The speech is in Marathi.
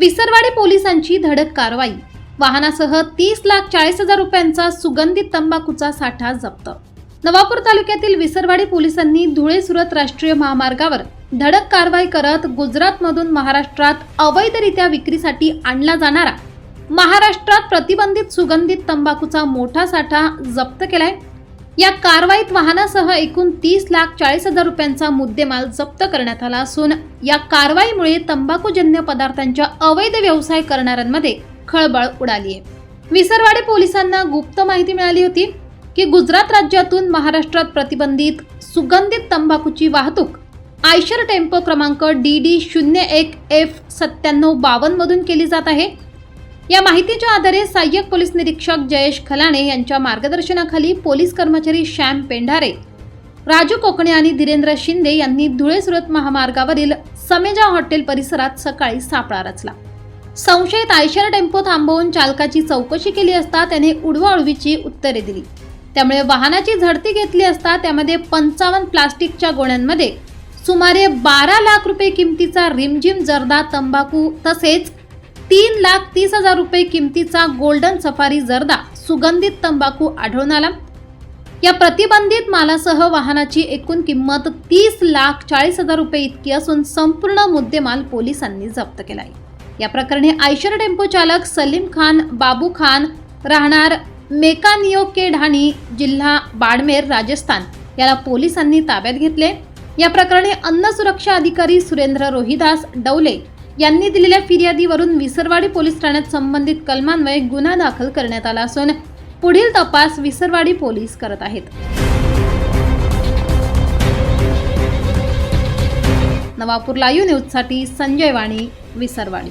विसरवाडी पोलिसांची धडक कारवाई। वाहनासह 30,40,000 रुपयांचा सुगंधित तंबाखूचा साठा जप्त। नवापूर तालुक्यातील विसरवाडी पोलिसांनी धुळे-सुरत राष्ट्रीय महामार्गावर धडक कारवाई करत गुजरातमधून महाराष्ट्रात अवैधरित्या विक्रीसाठी आणला जाणारा महाराष्ट्रात प्रतिबंधित सुगंधित तंबाखूचा मोठा साठा जप्त केलाय। या कारवाईत वाहनासह एकूण 30,40,000 रुपयांचा मुद्देमाल जप्त करण्यात आला असून या कारवाईमुळे तंबाखूजन्य पदार्थांच्या अवैध व्यवसाय करणाऱ्यांमध्ये खळबळ उडाली आहे। विसरवाडी पोलिसांना गुप्त माहिती मिळाली होती की गुजरात राज्यातून महाराष्ट्रात प्रतिबंधित सुगंधित तंबाखूची वाहतूक आयशर टेम्पो क्रमांक DD01F9752 मधून केली जात आहे। या माहितीच्या आधारे सहाय्यक पोलीस निरीक्षक जयेश खलाणे यांच्या मार्गदर्शनाखाली पोलीस कर्मचारी श्याम पेंढारे, राजू कोकणे आणि धीरेंद्र शिंदे यांनी धुळे-सुरत महामार्गावरील समेजा हॉटेल परिसरात सकाळी सापळा रचला। संशयित आयशर टेम्पो थांबवून चालकाची चौकशी केली असता त्याने उडवाउडवीची उत्तरे दिली। त्यामुळे वाहनाची झडती घेतली असता त्यामध्ये 55 प्लास्टिकच्या गोण्यांमध्ये सुमारे 12 लाख रुपये किमतीचा रिमझिम जर्दा तंबाखू तसेच 3,30,000 रुपये किमतीचा गोल्डन सफारी जर्दा सुगंधित तंबाखू आढळून आला। या प्रतिबंधित मालासह वाहनाची एकूण किंमत 30,40,000 रुपये इतकी असून संपूर्ण मुद्देमाल पोलिसांनी जप्त केला आहे। या प्रकरणी आयशर टेम्पो चालक सलीम खान बाबू खान राहणार मेकानियो के ढाणी जिल्हा बाडमेर राजस्थान याला पोलिसांनी ताब्यात घेतले। या प्रकरणी अन्न सुरक्षा अधिकारी सुरेंद्र रोहिदास डवले यांनी दिलेल्या फिर्यादीवरून विसरवाडी पोलीस ठाण्यात संबंधित कलमान्वये गुन्हा दाखल करण्यात आला असून पुढील तपास विसरवाडी पोलीस करत आहेत। नवापूर लाईव्ह न्यूजसाठी संजय वाणी, विसरवाडी।